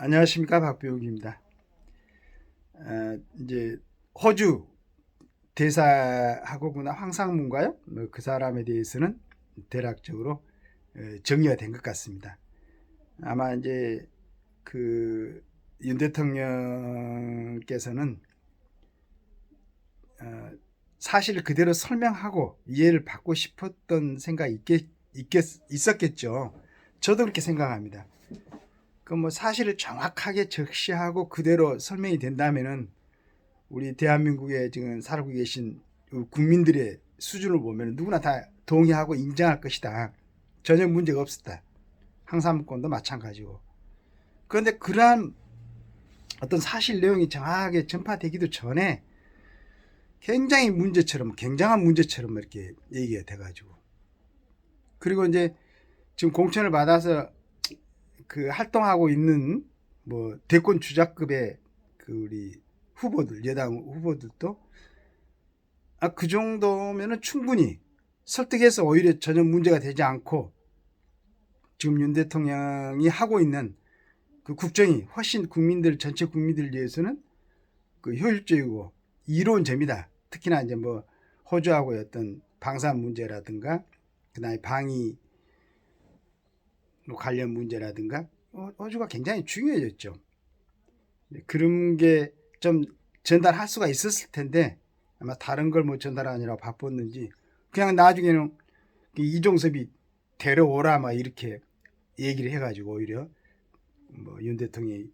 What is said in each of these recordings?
안녕하십니까, 박병욱입니다. 이제 호주 대사하고구나 황상무인가요? 그 사람에 대해서는 대략적으로 정리가 된 것 같습니다. 아마 이제 그 윤 대통령께서는 사실을 그대로 설명하고 이해를 받고 싶었던 생각이 있었겠죠. 저도 그렇게 생각합니다. 그 뭐 사실을 정확하게 적시하고 그대로 설명이 된다면은 우리 대한민국에 지금 살고 계신 국민들의 수준을 보면 누구나 다 동의하고 인정할 것이다. 전혀 문제가 없었다. 항사무권도 마찬가지고. 그런데 그러한 어떤 사실 내용이 정확하게 전파되기도 전에 굉장히 문제처럼, 굉장한 문제처럼 이렇게 얘기가 돼가지고. 그리고 이제 지금 공천을 받아서 그 활동하고 있는 뭐 대권 주자급의 그 우리 후보들, 여당 후보들도 그 정도면은 충분히 설득해서 오히려 전혀 문제가 되지 않고 지금 윤 대통령이 하고 있는 그 국정이 훨씬 전체 국민들 위해서는 그 효율적이고 이로운 점이다. 특히나 이제 뭐 호주하고의 어떤 방산 문제라든가 그다음에 방위 관련 문제라든가 호주가 굉장히 중요해졌죠. 그런 게 좀 전달할 수가 있었을 텐데 아마 다른 걸 뭐 전달하느라 바빴는지 그냥 나중에는 이종섭이 데려오라 막 이렇게 얘기를 해가지고 오히려 뭐 윤 대통령이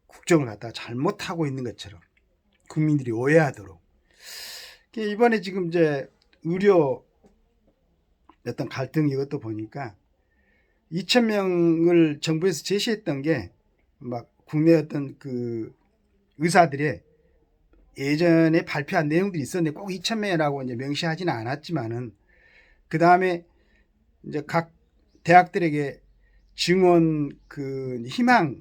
국정을 갖다가 잘못하고 있는 것처럼 국민들이 오해하도록 이번에 지금 이제 의료 어떤 갈등 이것도 보니까 2,000명을 정부에서 제시했던 게 막 국내 어떤 그 의사들의 예전에 발표한 내용들이 있었는데 꼭 2,000명이라고 이제 명시하지는 않았지만은 그 다음에 이제 각 대학들에게 증원 그 희망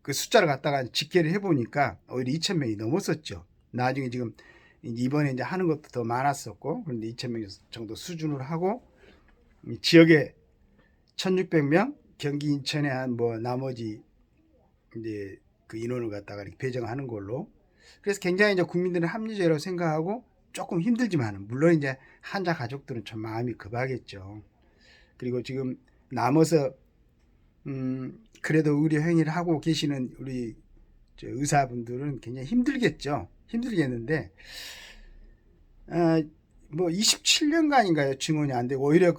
그 숫자를 갖다가 집계를 해보니까 오히려 2,000명이 넘었었죠. 나중에 지금 이번에 이제 하는 것도 더 많았었고 그런데 2,000명 정도 수준으로 하고 지역에 1,600명 경기 인천에 한 뭐 나머지 이제 그 인원을 갖다가 이렇게 배정하는 걸로 그래서 굉장히 이제 국민들은 합리적이라고 생각하고 조금 힘들지만 물론 이제 환자 가족들은 좀 마음이 급하겠죠. 그리고 지금 남아서 그래도 의료 행위를 하고 계시는 우리 의사분들은 굉장히 힘들겠죠. 힘들겠는데 뭐 27년간인가요 증언이 안 되고 오히려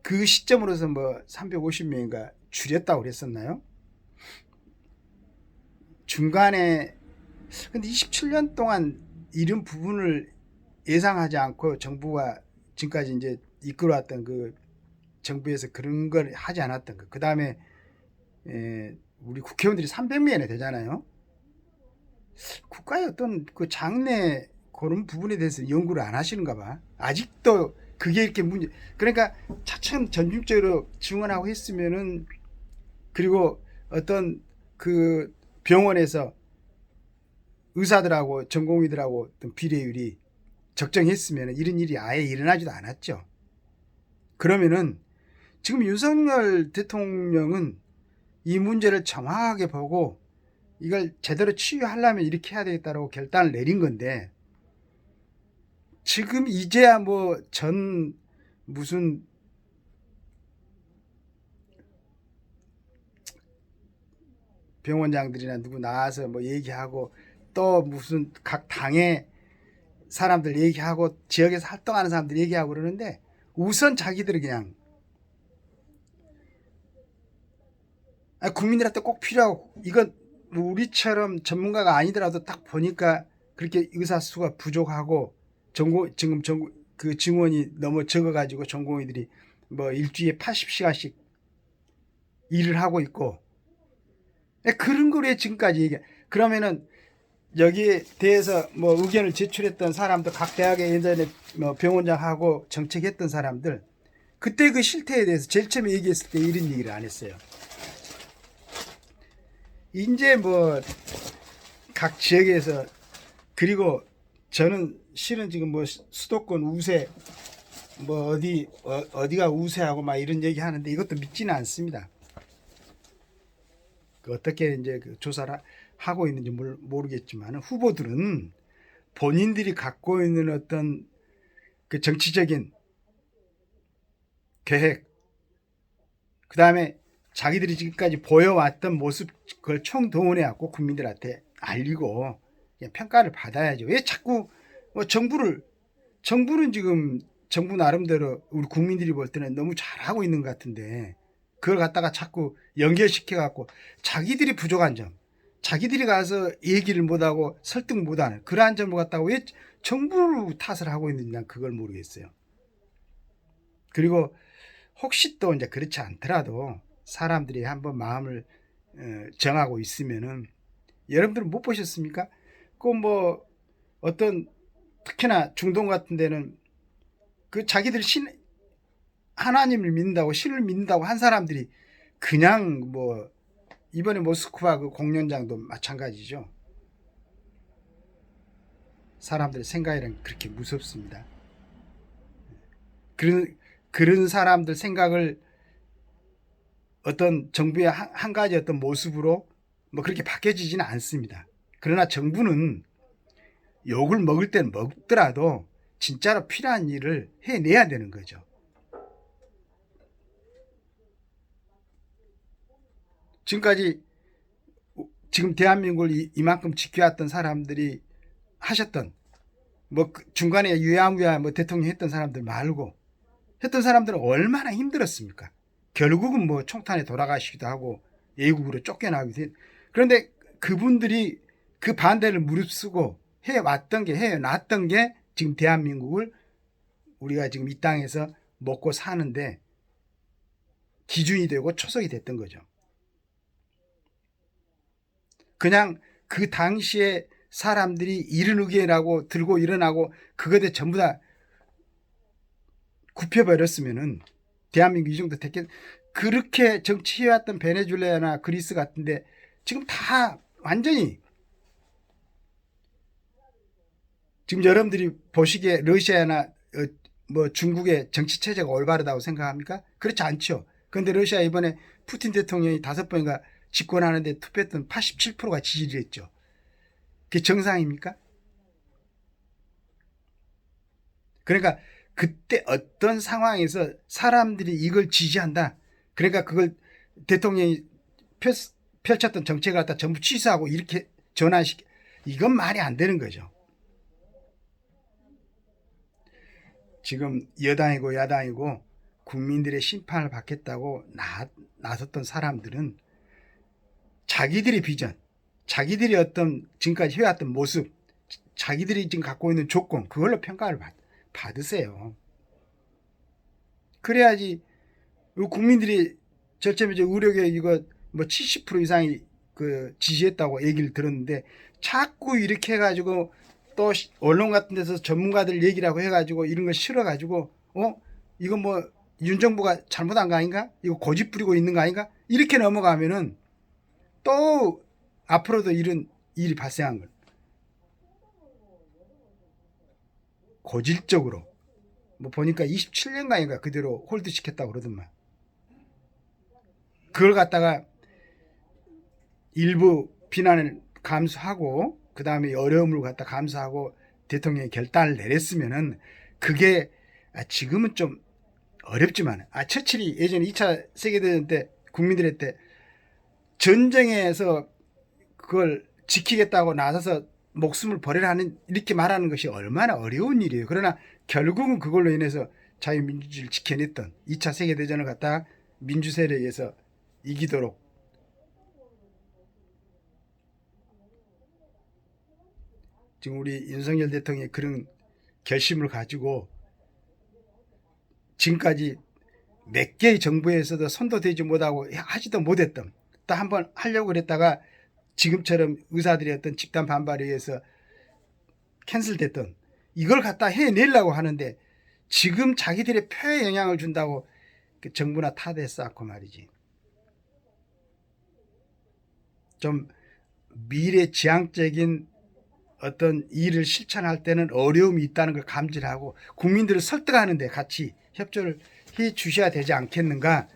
그 시점으로서 뭐 350명인가 줄였다고 그랬었나요? 중간에 근데 27년 동안 이런 부분을 예상하지 않고 정부가 지금까지 이제 이끌어왔던 그 정부에서 그런 걸 하지 않았던 거. 그 다음에 우리 국회의원들이 300명이나 되잖아요. 국가의 어떤 그 장래 그런 부분에 대해서 연구를 안 하시는가 봐. 아직도 그게 이렇게 문제. 그러니까 차츰 점진적으로 증언하고 했으면은 그리고 어떤 그 병원에서 의사들하고 전공의들하고 어떤 비례율이 적정했으면 이런 일이 아예 일어나지도 않았죠. 그러면은 지금 윤석열 대통령은 이 문제를 정확하게 보고 이걸 제대로 치유하려면 이렇게 해야 되겠다고 결단을 내린 건데 지금 이제야 뭐 전 무슨 병원장들이나 누구 나와서 뭐 얘기하고 또 무슨 각 당의 사람들 얘기하고 지역에서 활동하는 사람들 얘기하고 그러는데 우선 자기들이 그냥 국민들한테 꼭 필요하고 이건 우리처럼 전문가가 아니더라도 딱 보니까 그렇게 의사 수가 부족하고 지금 그 증원이 너무 적어가지고 전공의들이 뭐 일주일에 80시간씩 일을 하고 있고 그런 거에 지금까지 얘기. 그러면은 여기에 대해서 뭐 의견을 제출했던 사람들 각 대학의 예전에 뭐 병원장하고 정책했던 사람들 그때 그 실태에 대해서 제일 처음에 얘기했을 때 이런 얘기를 안 했어요. 이제 뭐 각 지역에서 그리고 저는 실은 지금 뭐 수도권 우세 뭐 어디가 우세하고 막 이런 얘기 하는데 이것도 믿지는 않습니다. 어떻게 이제 그 조사를 하고 있는지 모르겠지만 후보들은 본인들이 갖고 있는 어떤 그 정치적인 계획, 그 다음에 자기들이 지금까지 보여왔던 모습 그걸 총동원해갖고 국민들한테 알리고 평가를 받아야죠. 왜 자꾸 정부는 지금 정부 나름대로 우리 국민들이 볼 때는 너무 잘하고 있는 것 같은데 그걸 갖다가 자꾸 연결시켜갖고 자기들이 부족한 점, 자기들이 가서 얘기를 못하고 설득 못하는 그러한 점을 갖다가 왜 정부를 탓을 하고 있는지 난 그걸 모르겠어요. 그리고 혹시 또 이제 그렇지 않더라도 사람들이 한번 마음을 정하고 있으면은 여러분들은 못 보셨습니까? 그 뭐 어떤 특히나 중동 같은 데는 그 자기들 하나님을 믿는다고 신을 믿는다고 한 사람들이 그냥 뭐 이번에 모스크바 그 공연장도 마찬가지죠. 사람들의 생각이란 그렇게 무섭습니다. 그런 사람들 생각을 어떤 정부의 한 가지 어떤 모습으로 뭐 그렇게 바뀌어지지는 않습니다. 그러나 정부는 욕을 먹을 때는 먹더라도 진짜로 필요한 일을 해내야 되는 거죠. 지금까지 지금 대한민국을 이만큼 지켜왔던 사람들이 하셨던 뭐 중간에 유야무야 뭐 대통령 했던 사람들 말고 했던 사람들은 얼마나 힘들었습니까? 결국은 뭐 총탄에 돌아가시기도 하고 외국으로 쫓겨나기도 했. 그런데 그분들이 그 반대를 무릅쓰고 해왔던 게 해놨던 게 지금 대한민국을 우리가 지금 이 땅에서 먹고 사는데 기준이 되고 초석이 됐던 거죠. 그냥 그 당시에 사람들이 이른 의견이라고 들고 일어나고 그것에 전부 다 굽혀버렸으면은 대한민국 이 정도 됐겠. 그렇게 정치해왔던 베네수엘라나 그리스 같은데 지금 다 완전히 지금 여러분들이 보시기에 러시아나 뭐 중국의 정치 체제가 올바르다고 생각합니까? 그렇지 않죠. 그런데 러시아 이번에 푸틴 대통령이 5번인가 집권하는데 투표했던 87%가 지지를 했죠. 그게 정상입니까? 그러니까 그때 어떤 상황에서 사람들이 이걸 지지한다. 그러니까 그걸 대통령이 펼쳤던 정책을 갖다 전부 취소하고 이렇게 전환시켜. 이건 말이 안 되는 거죠. 지금 여당이고 야당이고 국민들의 심판을 받겠다고 나섰던 사람들은 자기들의 비전, 자기들이 어떤 지금까지 해왔던 모습, 자기들이 지금 갖고 있는 조건 그걸로 평가를 받으세요. 그래야지 국민들이 절제미적 의료계획 이거 뭐 70% 이상이 그 지지했다고 얘기를 들었는데 자꾸 이렇게 해가지고 또 언론 같은 데서 전문가들 얘기라고 해가지고 이런 거 싫어가지고 이거 뭐 윤정부가 잘못한 거 아닌가? 이거 고집 부리고 있는 거 아닌가? 이렇게 넘어가면은 또 앞으로도 이런 일이 발생한 걸 고질적으로 뭐 보니까 27년간인가 그대로 홀드 시켰다고 그러더만. 그걸 갖다가 일부 비난을 감수하고 그 다음에 어려움을 갖다 감수하고 대통령이 결단을 내렸으면은 그게 지금은 좀 어렵지만 처칠이 예전에 2차 세계대전 때 국민들한테 전쟁에서 그걸 지키겠다고 나서서 목숨을 버리라 하는 이렇게 말하는 것이 얼마나 어려운 일이에요. 그러나 결국은 그걸로 인해서 자유민주주의를 지켜냈던 2차 세계대전을 갖다가 민주 세력에서 이기도록 지금 우리 윤석열 대통령이 그런 결심을 가지고 지금까지 몇 개의 정부에서도 손도 대지 못하고 하지도 못했던 또 한번 하려고 그랬다가 지금처럼 의사들의 어떤 집단 반발에 의해서 캔슬됐던 이걸 갖다 해내려고 하는데 지금 자기들의 표에 영향을 준다고 정부나 탓에 쌓고 말이지. 좀 미래지향적인 어떤 일을 실천할 때는 어려움이 있다는 걸 감지를 하고 국민들을 설득하는 데 같이 협조를 해 주셔야 되지 않겠는가.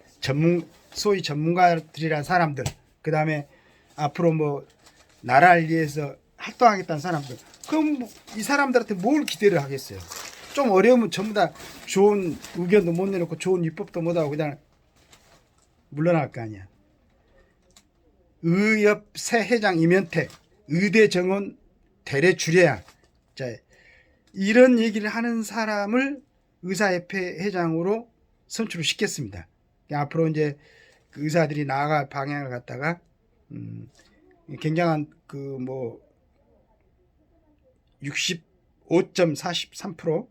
소위 전문가들이란 사람들, 그 다음에 앞으로 뭐 나라를 위해서 활동하겠다는 사람들, 그럼 이 사람들한테 뭘 기대를 하겠어요? 좀 어려우면 전부 다 좋은 의견도 못 내놓고 좋은 입법도 못하고 그냥 물러날 거 아니야. 의협 새 회장 임현택, 의대 정원 대래 줄여야. 자, 이런 얘기를 하는 사람을 의사협회 회장으로 선출을 시켰습니다. 앞으로 이제 그 의사들이 나아갈 방향을 갖다가 굉장한 그 뭐 65.43%,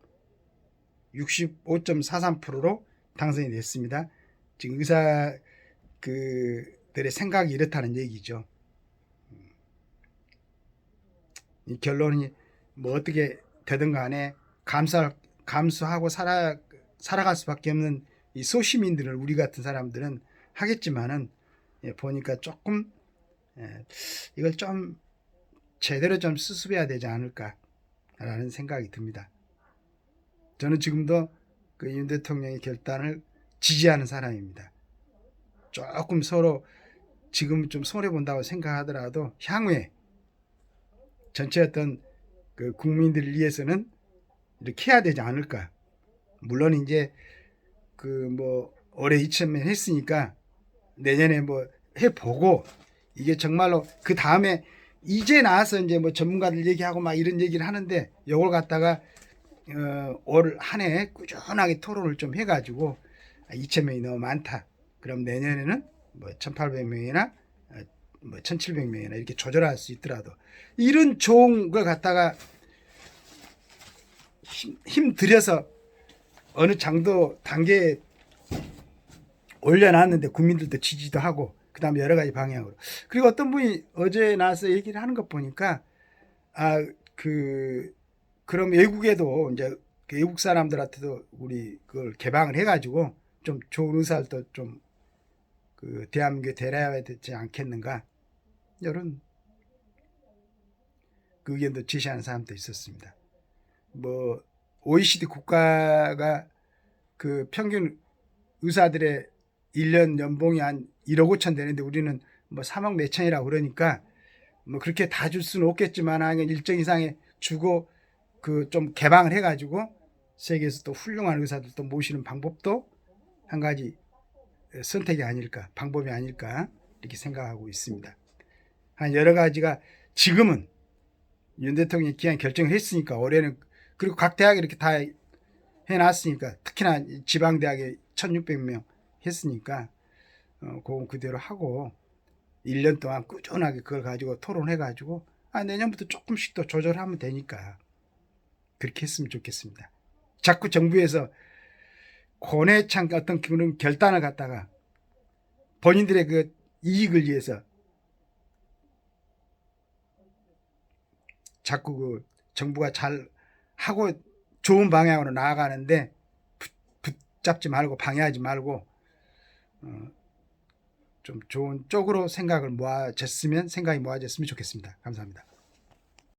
65.43%로 당선이 됐습니다. 지금 의사 그들의 생각이 이렇다는 얘기죠. 이 결론이 뭐 어떻게 되든 간에 감수하고 살아갈 수밖에 없는 이 소시민들을 우리 같은 사람들은 하겠지만은, 보니까 조금 이걸 좀 제대로 좀 수습해야 되지 않을까라는 생각이 듭니다. 저는 지금도 그 윤 대통령의 결단을 지지하는 사람입니다. 조금 서로 지금 좀 손해본다고 생각하더라도 향후에 전체 어떤 그 국민들을 위해서는 이렇게 해야 되지 않을까. 물론 이제 그 뭐 올해 2천명 했으니까 내년에 뭐 해보고, 이게 정말로 그 다음에 이제 나와서 이제 뭐 전문가들 얘기하고 막 이런 얘기를 하는데, 이걸 갖다가 올 한 해 꾸준하게 토론을 좀 해가지고 2,000명이 너무 많다. 그럼 내년에는 뭐 1,800명이나 뭐 1,700명이나 이렇게 조절할 수 있더라도, 이런 좋은 걸 갖다가 힘 들여서 어느 정도 단계에 올려놨는데 국민들도 지지도 하고, 그 다음에 여러 가지 방향으로. 그리고 어떤 분이 어제 나와서 얘기를 하는 것 보니까, 그럼 외국에도 이제 외국 사람들한테도 우리 그걸 개방을 해가지고 좀 좋은 의사들도 좀 그 대한민국에 데려야 되지 않겠는가, 이런 그 의견도 제시하는 사람도 있었습니다. 뭐 OECD 국가가 그 평균 의사들의 1년 연봉이 한 1억 5천 되는데 우리는 뭐 3억 몇천이라고 그러니까 뭐 그렇게 다 줄 수는 없겠지만 일정 이상의 주고 그 좀 개방을 해가지고 세계에서 또 훌륭한 의사들도 모시는 방법도 한 가지 선택이 아닐까, 방법이 아닐까, 이렇게 생각하고 있습니다. 한 여러 가지가 지금은 윤 대통령이 기한 결정을 했으니까 올해는, 그리고 각 대학에 이렇게 다 해놨으니까, 특히나 지방대학에 1,600명 했으니까 그건 그대로 하고 1년 동안 꾸준하게 그걸 가지고 토론해가지고 내년부터 조금씩 더 조절하면 되니까 그렇게 했으면 좋겠습니다. 자꾸 정부에서 권해창 어떤 그런 결단을 갖다가 본인들의 그 이익을 위해서 자꾸 그 정부가 잘 하고 좋은 방향으로 나아가는데 붙잡지 말고 방해하지 말고 좀 좋은 쪽으로 생각이 모아졌으면 좋겠습니다. 감사합니다.